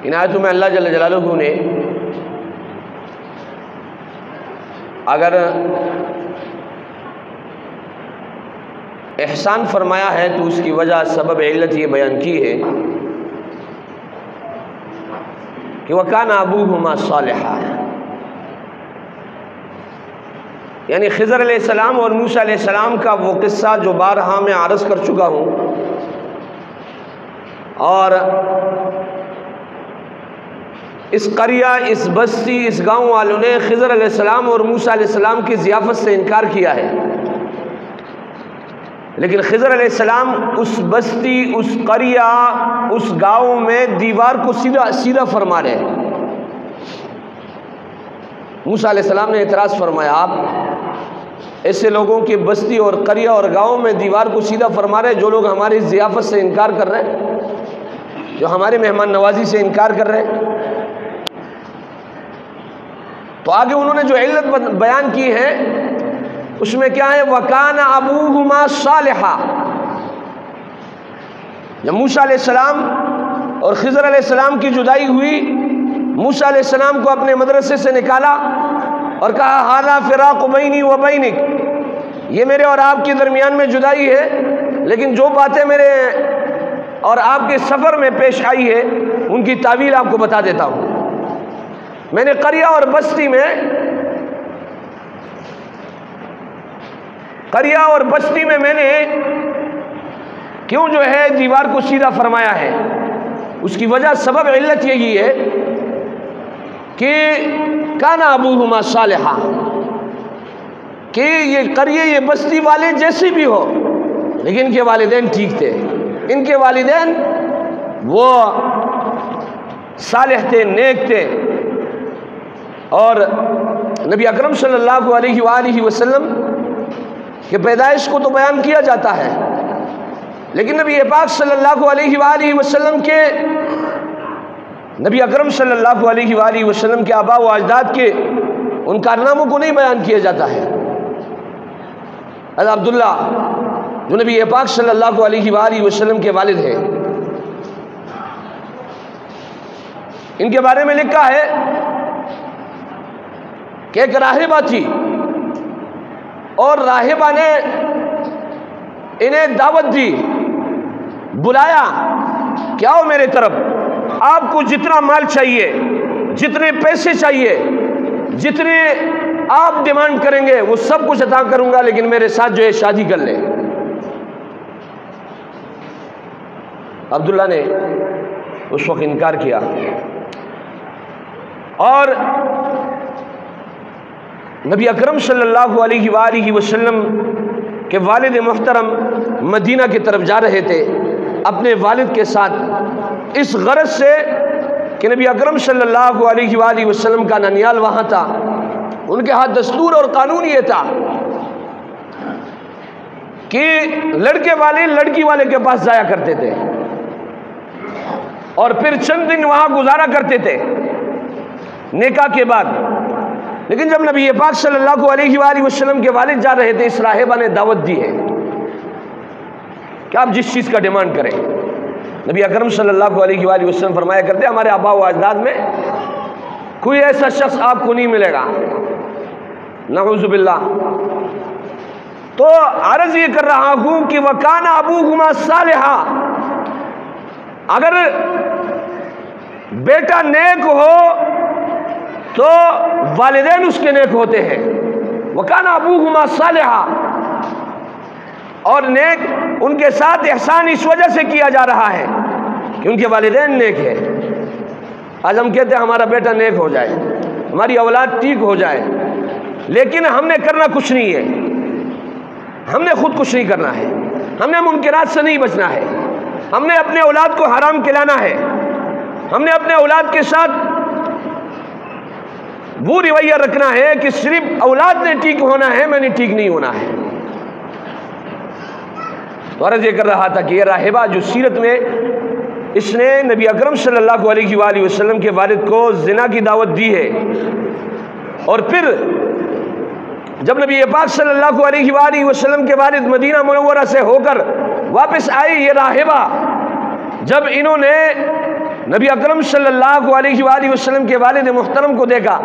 ان آیتوں میں اللہ جل جلالہ نے اگر احسان فرمایا ہے تو اس کی وجہ سبب علت یہ بیان کی ہے کہ وَكَانَ أَبُوهُمَا صَالِحًا، یعنی خضر علیہ السلام اور موسیٰ علیہ السلام کا وہ قصہ جو بارہا میں عرض کر چکا ہوں، اور اس قریہ، اس بستی، اس گاؤں والوں نے خضر علیہ السلام اور موسیٰ علیہ السلام کی ضیافت سے انکار کیا ہے، لیکن خضر علیہ السلام اس بستی، اس قریہ، اس گاؤں میں دیوار کو سیدھا فرما رہے ہیں۔ موسیٰ علیہ السلام نے اعتراض فرمایا، آپ ایسے لوگوں کی بستی اور قریہ اور گاؤں میں دیوار کو سیدھا فرما رہے ہیں جو لوگ ہماری ضیافت سے انکار کر رہے ہیں، جو ہمارے مہمان نوازی سے انکار کر رہے ہیں۔ تو آگے انہوں نے جو علت بیان کی ہے اس میں کیا ہے؟ وَكَانَ أَبُوهُمَا صَالِحًا۔ جب موسیٰ علیہ السلام اور خضر علیہ السلام کی جدائی ہوئی، موسیٰ علیہ السلام کو اپنے مدرسے سے نکالا اور کہا هَذَا فِرَاقُ بَيْنِي وَبَيْنِكَ، یہ میرے اور آپ کے درمیان میں جدائی ہے، لیکن جو باتیں میرے اور آپ کے سفر میں پیش آئی ہے ان کی تعویل آپ کو بتا دیتا ہوں۔ میں نے قریہ اور بستی میں میں نے کیوں جو ہے دیوار کو سیدھا فرمایا ہے، اس کی وجہ سبب علت یہی ہے کہ کانا ابوہما صالحا، کہ یہ قریہ، یہ بستی والے جیسے بھی ہو لیکن ان کے والدین ٹھیک تھے، ان کے والدین وہ صالح تھے، نیک تھے۔ اور نبی اکرم صلی اللہ علیہ وآلہ وسلم کہ پیدائش کو تو بیان کیا جاتا ہے، لیکن نبی پاک صلی اللہ علیہ وآلہ وسلم کے، نبی اکرم صلی اللہ علیہ وآلہ وسلم کے آباء و اجداد کے ان کارناموں کو نہیں بیان کیا جاتا ہے۔ حضرت عبداللہ جو نبی پاک صلی اللہ علیہ وآلہ وسلم کے والد ہیں، ان کے بارے میں لکھا ہے کہ ایک راہبہ تھی اور راہبہ نے انہیں دعوت دی، بلایا کہ آؤ میرے طرف، آپ کو جتنا مال چاہیے، جتنے پیسے چاہیے، جتنے آپ ڈیمانڈ کریں گے وہ سب کچھ عطا کروں گا، لیکن میرے ساتھ جو ہے شادی کر لیں۔ عبداللہ نے اس وقت انکار کیا، اور نبی اکرم صلی اللہ علیہ وآلہ وسلم کے والد محترم مدینہ کی طرف جا رہے تھے اپنے والد کے ساتھ، اس غرض سے کہ نبی اکرم صلی اللہ علیہ وآلہ وسلم کا ننیال وہاں تھا، ان کے ہاتھ دستور اور قانون یہ تھا کہ لڑکے والے لڑکی والے کے پاس جایا کرتے تھے اور پھر چند دن وہاں گزارا کرتے تھے نکاح کے بعد۔ لیکن جب نبی پاک صلی اللہ علیہ وآلہ وسلم کے والد جا رہے تھے، اس راہبہ نے دعوت دی ہے کہ آپ جس چیز کا ڈیمانڈ کریں۔ نبی اکرم صلی اللہ علیہ وآلہ وسلم فرمایا کرتے ہمارے آباء و اجداد میں کوئی ایسا شخص آپ کو نہیں ملے گا، نعوذ باللہ۔ تو عرض یہ کر رہا ہوں کہ وَكَانَ أَبُوهُمَا صَالِحًا، اگر بیٹا نیک ہو تو والدین اس کے نیک ہوتے ہیں، وَكَانَ أَبُوهُمَا صَالِحًا، اور نیک ان کے ساتھ احسان اس وجہ سے کیا جا رہا ہے کہ ان کے والدین نیک ہیں۔ آج ہم کہتے ہیں ہمارا بیٹا نیک ہو جائے، ہماری اولاد ٹھیک ہو جائے، لیکن ہم نے کرنا کچھ نہیں ہے، ہم نے خود کچھ نہیں کرنا ہے، ہم نے منکرات سے نہیں بچنا ہے، ہم نے اپنے اولاد کو حرام کھلانا ہے، ہم نے اپنے اولاد کے ساتھ وہ رویہ رکھنا ہے کہ صرف اولاد نے ٹھیک ہونا ہے، میں نے ٹھیک نہیں ہونا ہے۔ تو عرض یہ کر رہا تھا کہ یہ راہبہ جو سیرت میں اس نے نبی اکرم صلی اللہ علیہ وآلہ وسلم کے والد کو زنا کی دعوت دی ہے، اور پھر جب نبی پاک صلی اللہ علیہ وآلہ وسلم کے والد مدینہ منورہ سے ہو کر واپس آئی، یہ راہبہ جب انہوں نے نبی اکرم صلی اللہ علیہ وآلہ وسلم کے والد محترم کو دیکھا،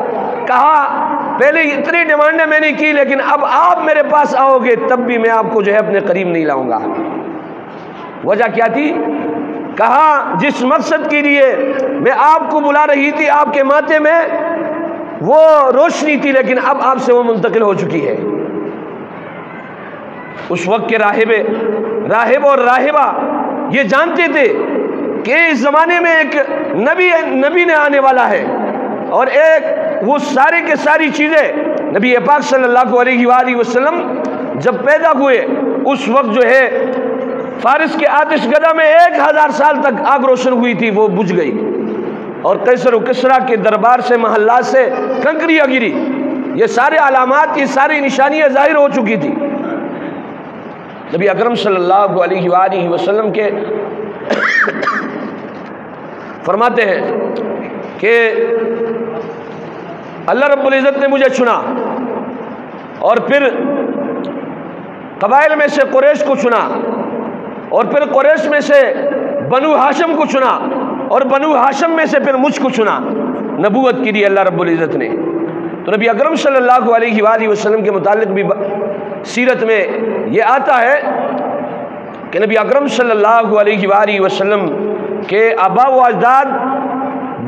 کہا پہلے اتنی ڈیمانڈیں میں نے کی، لیکن اب آپ میرے پاس آؤ گے تب بھی میں آپ کو جو ہے اپنے قریب نہیں لاؤں گا۔ وجہ کیا تھی؟ کہا جس مقصد کے لیے میں آپ کو بلا رہی تھی، آپ کے ماتھے میں وہ روشنی تھی، لیکن اب آپ سے وہ منتقل ہو چکی ہے۔ اس وقت کے راہب اور راہبہ یہ جانتے تھے کہ اس زمانے میں ایک نبی نے آنے والا ہے، اور وہ سارے کے ساری چیزیں نبی پاک صلی اللہ علیہ وآلہ وسلم جب پیدا ہوئے اس وقت جو ہے فارس کے آتش گدہ میں 1000 سال تک آگ روشن ہوئی تھی، وہ بجھ گئی، اور قیصر و کسریٰ کے دربار سے محلات سے کنکریاں گری، یہ سارے علامات، یہ ساری نشانیاں ظاہر ہو چکی تھی۔ نبی اکرم صلی اللہ علیہ وآلہ وسلم کے فرماتے ہیں کہ اللہ رب العزت نے مجھے چنا، اور پھر قبائل میں سے قریش کو چنا، اور پھر قریش میں سے بنو ہاشم کو چنا، اور بنو ہاشم میں سے پھر مجھ کو چنا نبوت کے لیے اللہ رب العزت نے۔ تو نبی اکرم صلی اللہ علیہ وآلہ وسلم کے متعلق بھی سیرت میں یہ آتا ہے کہ نبی اکرم صلی اللہ علیہ وآلہ وسلم کے آبا و اجداد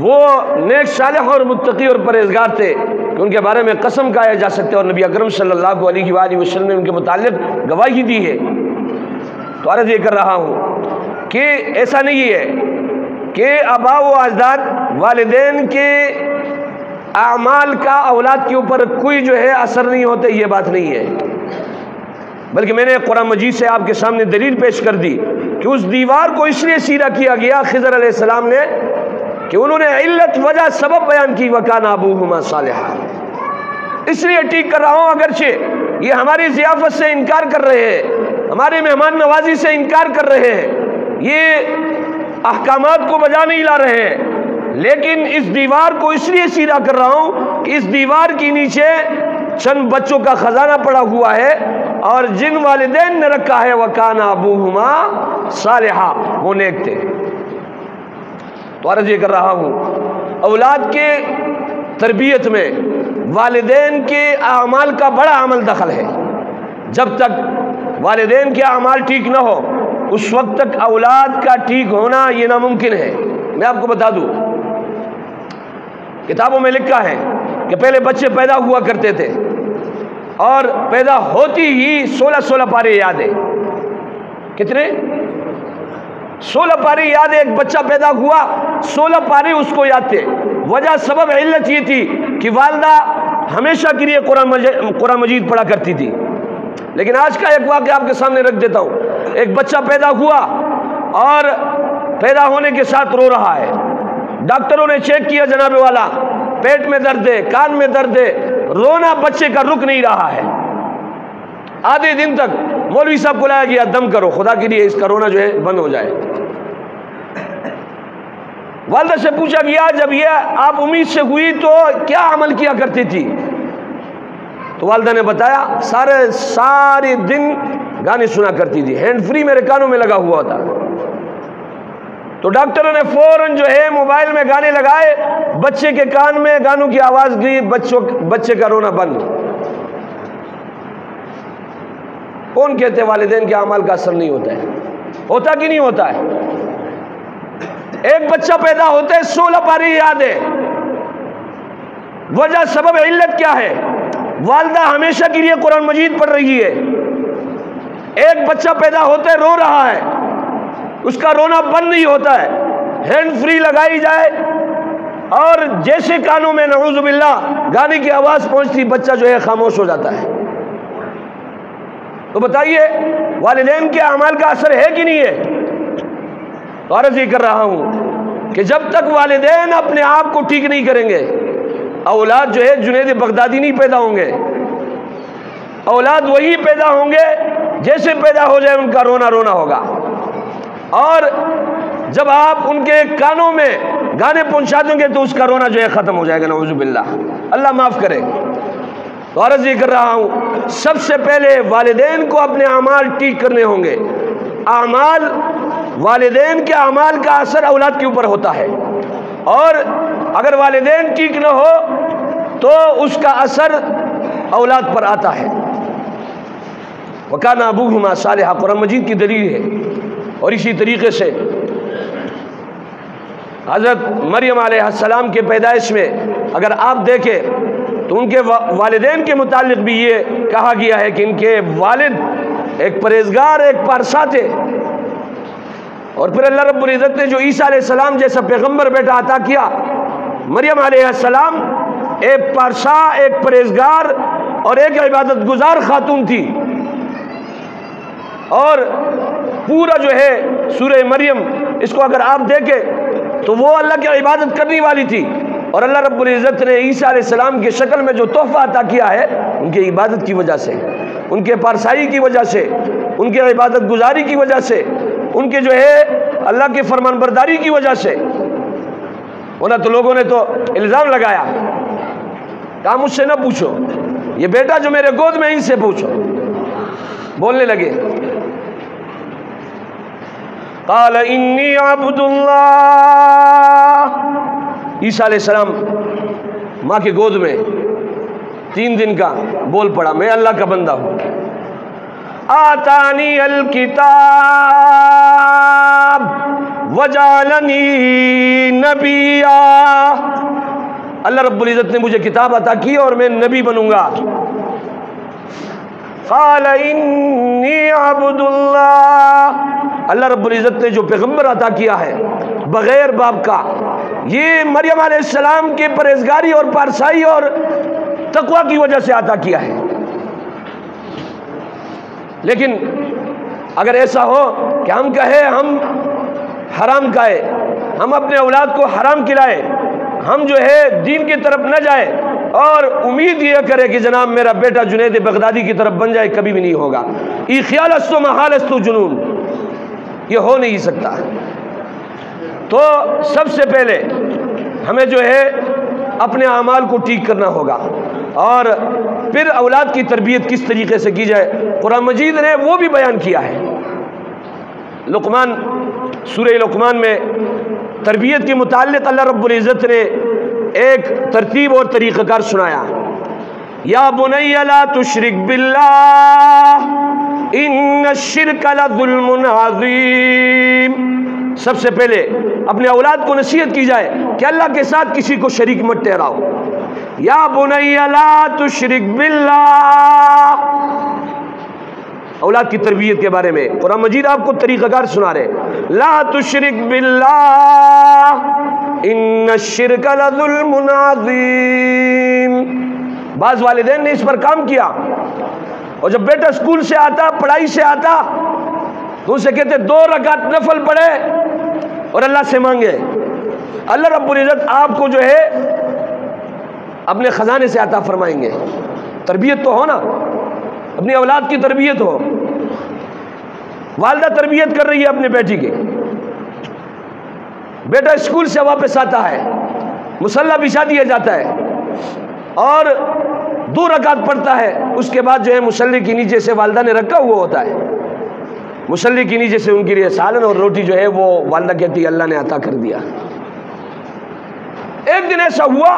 وہ نیک صالح اور متقی اور پرہیزگار تھے کہ ان کے بارے میں قسم کھایا جا سکتے، اور نبی اکرم صلی اللہ علیہ وآلہ وسلم نے ان کے متعلق گواہی دی ہے۔ تو عرض یہ کر رہا ہوں کہ ایسا نہیں ہے کہ آبا و اجداد والدین کے اعمال کا اولاد کے اوپر کوئی جو ہے اثر نہیں ہوتا، یہ بات نہیں ہے، بلکہ میں نے قرآن مجید سے آپ کے سامنے دلیل پیش کر دی کہ اس دیوار کو اس لیے سیدھا کیا گیا خضر علیہ السلام نے کہ انہوں نے علت وجہ سبب بیان کی، وَكَانَ أَبُوهُمَا صَالِحًا۔ اس لیے ٹھیک کر رہا ہوں، اگرچہ یہ ہماری ضیافت سے انکار کر رہے ہیں، ہمارے مہمان نوازی سے انکار کر رہے ہیں، یہ احکامات کو بجا نہیں لا رہے ہیں، لیکن اس دیوار کو اس لیے سیدھا کر رہا ہوں کہ اس دیوار کے نیچے چند بچوں کا خزانہ پڑا ہوا ہے، اور جن والدین نے رکھا ہے وَكَانَ أَبُوهُمَا صَالِحًا، وہ نیک تھے۔ تو عرض یہ کر رہا ہوں اولاد کے تربیت میں والدین کے اعمال کا بڑا عمل دخل ہے۔ جب تک والدین کے اعمال ٹھیک نہ ہو اس وقت تک اولاد کا ٹھیک ہونا یہ ناممکن ہے۔ میں آپ کو بتا دوں، کتابوں میں لکھا ہے کہ پہلے بچے پیدا ہوا کرتے تھے اور پیدا ہوتی ہی 16 پارے یاد ہے۔ کتنے؟ 16 پارے یاد ہے۔ ایک بچہ پیدا ہوا 16 پارے اس کو یاد تھے۔ وجہ سبب علت یہ تھی کہ والدہ ہمیشہ کے لیے قرآن مجید پڑھا کرتی تھی۔ لیکن آج کا ایک واقعہ آپ کے سامنے رکھ دیتا ہوں۔ ایک بچہ پیدا ہوا اور پیدا ہونے کے ساتھ رو رہا ہے، ڈاکٹروں نے چیک کیا، جناب والا پیٹ میں درد ہے، کان میں درد ہے، رونا بچے کا رک نہیں رہا ہے۔ آدھے دن تک مولوی صاحب کو لایا گیا، دم کرو خدا کے لیے اس کا رونا جو ہے بند ہو جائے۔ والدہ سے پوچھا گیا جب یہ آپ امید سے ہوئی تو کیا عمل کیا کرتی تھی؟ تو والدہ نے بتایا سارے دن گانے سنا کرتی تھی، ہینڈ فری میرے کانوں میں لگا ہوا تھا۔ تو ڈاکٹروں نے فوراً جو ہے موبائل میں گانے لگائے، بچے کے کان میں گانوں کی آواز گئی، بچے کا رونا بند۔ کون کہتے والدین کے اعمال کا اثر نہیں ہوتا ہے؟ ہوتا کہ نہیں ہوتا ہے؟ ایک بچہ پیدا ہوتا ہے 16 پارے یاد ہے۔ وجہ سبب علت کیا ہے؟ والدہ ہمیشہ کے لیے قرآن مجید پڑھ رہی ہے۔ ایک بچہ پیدا ہوتا ہے رو رہا ہے، اس کا رونا بند نہیں ہوتا ہے، ہینڈ فری لگائی جائے اور جیسے کانوں میں نعوذ باللہ گانے کی آواز پہنچتی بچہ جو ہے خاموش ہو جاتا ہے۔ تو بتائیے والدین کے اعمال کا اثر ہے کہ نہیں ہے؟ تو عرض یہ کر رہا ہوں کہ جب تک والدین اپنے آپ کو ٹھیک نہیں کریں گے، اولاد جو ہے جنید بغدادی نہیں پیدا ہوں گے، اولاد وہی پیدا ہوں گے جیسے پیدا ہو جائے ان کا رونا رونا ہوگا۔ اور جب آپ ان کے کانوں میں گانے پہنچا دیں گے تو اس کا رونا جو ہے ختم ہو جائے گا، نعوذ باللہ، اللہ معاف کرے۔ تو عرض یہ کر رہا ہوں سب سے پہلے والدین کو اپنے اعمال ٹھیک کرنے ہوں گے۔ اعمال والدین کے اعمال کا اثر اولاد کے اوپر ہوتا ہے، اور اگر والدین ٹھیک نہ ہو تو اس کا اثر اولاد پر آتا ہے۔ وَكَانَ أَبُوهُمَا صَالِحًا قرآن مجید کی دلیل ہے۔ اور اسی طریقے سے حضرت مریم علیہ السلام کے پیدائش میں اگر آپ دیکھیں تو ان کے والدین کے متعلق بھی یہ کہا گیا ہے کہ ان کے والد ایک پرہیزگار، ایک پارسا تھے، اور پھر اللہ رب العزت نے جو عیسیٰ علیہ السلام جیسا پیغمبر بیٹا عطا کیا، مریم علیہ السلام ایک پارسا، ایک پرہیزگار اور ایک عبادت گزار خاتون تھی، اور پورا جو ہے سورہ مریم اس کو اگر آپ دیکھیں تو وہ اللہ کی عبادت کرنے والی تھی، اور اللہ رب العزت نے عیسیٰ علیہ السلام کی شکل میں جو تحفہ عطا کیا ہے ان کی عبادت کی وجہ سے، ان کے پارسائی کی وجہ سے، ان کے عبادت گزاری کی وجہ سے، ان کے جو ہے اللہ کی فرمان برداری کی وجہ سے۔ ورنہ تو لوگوں نے تو الزام لگایا، کہا مجھ سے نہ پوچھو، یہ بیٹا جو میرے گود میں ان سے پوچھو، بولنے لگے قال انی عبد اللہ، عیسیٰ علیہ السلام ماں کے گود میں 3 دن کا بول پڑا، میں اللہ کا بندہ ہوں۔ آتانی الکتاب وجعلنی نبیا، اللہ رب العزت نے مجھے کتاب عطا کی اور میں نبی بنوں گا۔ قال انی عبد اللہ، اللہ رب العزت نے جو پیغمبر عطا کیا ہے بغیر باپ کا، یہ مریم علیہ السلام کے پرہیزگاری اور پارسائی اور تقوی کی وجہ سے عطا کیا ہے۔ لیکن اگر ایسا ہو کہ ہم کہیں ہم حرام کھائے، ہم اپنے اولاد کو حرام کھلائے، ہم جو ہے دین کی طرف نہ جائے اور امید یہ کرے کہ جناب میرا بیٹا جنید بغدادی کی طرف بن جائے، کبھی بھی نہیں ہوگا۔ ای خیال است و محال است و جنون، یہ ہو نہیں سکتا۔ تو سب سے پہلے ہمیں جو ہے اپنے اعمال کو ٹھیک کرنا ہوگا، اور پھر اولاد کی تربیت کس طریقے سے کی جائے قرآن مجید نے وہ بھی بیان کیا ہے۔ لقمان، سورہ لقمان میں تربیت کے متعلق اللہ رب العزت نے ایک ترتیب اور طریقہ کار سنایا۔ یا بنی لا تشرک باللہ ان الشرک لظلم عظیم، سب سے پہلے اپنے اولاد کو نصیحت کی جائے کہ اللہ کے ساتھ کسی کو شریک مت ٹھہراؤ۔ یا بنی لا تشرک باللہ، اولاد کی تربیت کے بارے میں قرآن مجید آپ کو طریقہ کار سنا رہے، لا تشرک باللہ ان الشرک لظلم عظیم۔ بعض والدین نے اس پر کام کیا، اور جب بیٹا اسکول سے آتا، پڑھائی سے آتا، تو اسے کہتے 2 رکعت نفل پڑھے اور اللہ سے مانگے، اللہ رب العزت آپ کو جو ہے اپنے خزانے سے عطا فرمائیں گے۔ تربیت تو ہو نا، اپنی اولاد کی تربیت ہو۔ والدہ تربیت کر رہی ہے اپنے بیٹی کی، بیٹا اسکول سے واپس آتا ہے، مصلی بچھا دیا جاتا ہے اور 2 رکعت پڑھتا ہے، اس کے بعد جو ہے مصلی کے نیچے سے والدہ نے رکھا ہوا ہوتا ہے، مصلی کے نیچے سے ان کے لیے سالن اور روٹی جو ہے وہ والدہ کہتی ہے اللہ نے عطا کر دیا۔ ایک دن ایسا ہوا،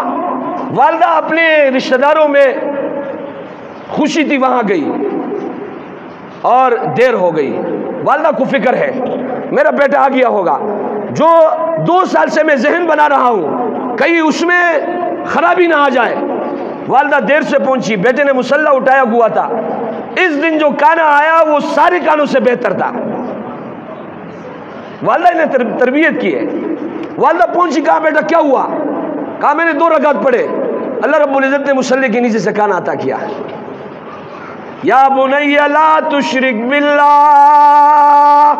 والدہ اپنے رشتہ داروں میں خوشی تھی، وہاں گئی اور دیر ہو گئی۔ والدہ کو فکر ہے میرا بیٹا آ گیا ہوگا، جو 2 سال سے میں ذہن بنا رہا ہوں کہیں اس میں خرابی نہ آ جائے۔ والدہ دیر سے پہنچی، بیٹے نے مصلی اٹھایا ہوا تھا، اس دن جو کانا آیا وہ سارے کانوں سے بہتر تھا۔ والدہ نے تربیت کی ہے۔ والدہ پہنچی، کہا بیٹا کیا ہوا؟ کہا میں نے 2 رکعت پڑھے، اللہ رب العزت نے مصلی کے نیچے سے کانا عطا کیا۔ یا بنی لا تشرک باللہ،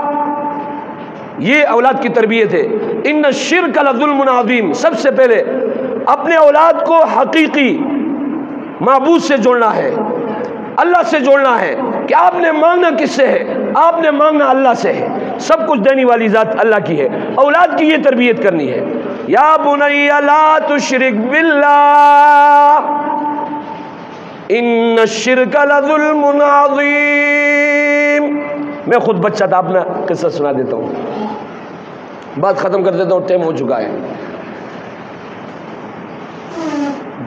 یہ اولاد کی تربیت ہے۔ ان الشرک لظلم عظیم، سب سے پہلے اپنے اولاد کو حقیقی معبود سے جوڑنا ہے، اللہ سے جوڑنا ہے کہ آپ نے مانگنا کس سے ہے؟ آپ نے مانگنا اللہ سے ہے، سب کچھ دینے والی ذات اللہ کی ہے۔ اولاد کی یہ تربیت کرنی ہے۔ یا بنی لا تشرک باللہ ان الشرک لظلم عظیم، میں خود بچہ تھا، اپنا قصہ سنا دیتا ہوں، بات ختم کر دیتا ہوں، ٹائم ہو چکا ہے۔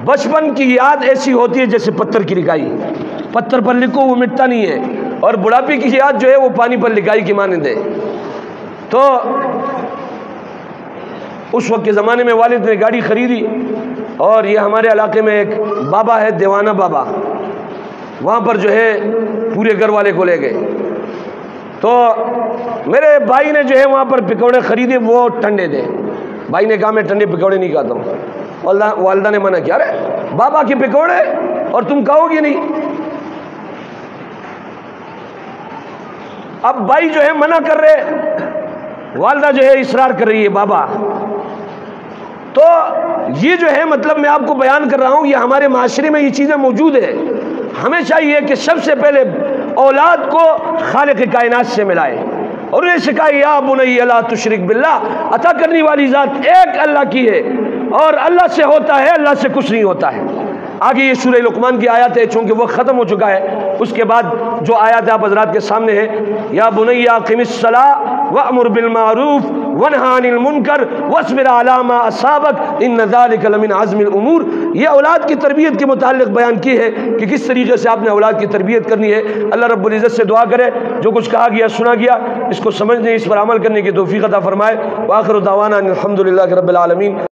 بچپن کی یاد ایسی ہوتی ہے جیسے پتھر کی لکائی، پتھر پر لکھو وہ مٹتا نہیں ہے، اور بڑھاپے کی یاد جو ہے وہ پانی پر لکائی کی مانند ہے۔ تو اس وقت کے زمانے میں والد نے گاڑی خریدی، اور یہ ہمارے علاقے میں ایک بابا ہے دیوانہ بابا، وہاں پر جو ہے پورے گھر والے کو لے گئے۔ تو میرے بھائی نے جو ہے وہاں پر پکوڑے خریدے، وہ ٹھنڈے دے، بھائی نے کہا میں ٹھنڈے پکوڑے نہیں کھاتا ہوں، والدہ نے منع کیا، ارے بابا کے پکوڑے اور تم کھاؤ گے نہیں؟ اب بھائی جو ہے منع کر رہے، والدہ جو ہے اصرار کر رہی ہے بابا۔ تو یہ جو ہے مطلب میں آپ کو بیان کر رہا ہوں، یہ ہمارے معاشرے میں یہ چیزیں موجود ہیں۔ ہمیں چاہیے کہ سب سے پہلے اولاد کو خالق کائنات سے ملائے، اور انہیں سکھائے یا بنی لا تشرک باللہ، عطا کرنے والی ذات ایک اللہ کی ہے، اور اللہ سے ہوتا ہے، اللہ سے کچھ نہیں ہوتا ہے۔ آگے یہ سورہ لقمان کی آیات ہے، چونکہ وہ ختم ہو چکا ہے، اس کے بعد جو آیات آپ حضرات کے سامنے ہے، یا بنی اقم الصلاۃ وامر بالمعروف وانہی عن المنکر واصبر علی ما اصابک ان ذلک لمن عزم الامور، یہ اولاد کی تربیت کے متعلق بیان کی ہے کہ کس طریقے سے آپ نے اولاد کی تربیت کرنی ہے۔ اللہ رب العزت سے دعا کرے جو کچھ کہا گیا سنا گیا اس کو سمجھنے، اس پر عمل کرنے کی توفیق عطا فرمائے۔ وآخر دعوانا ان الحمد للہ رب العالمین۔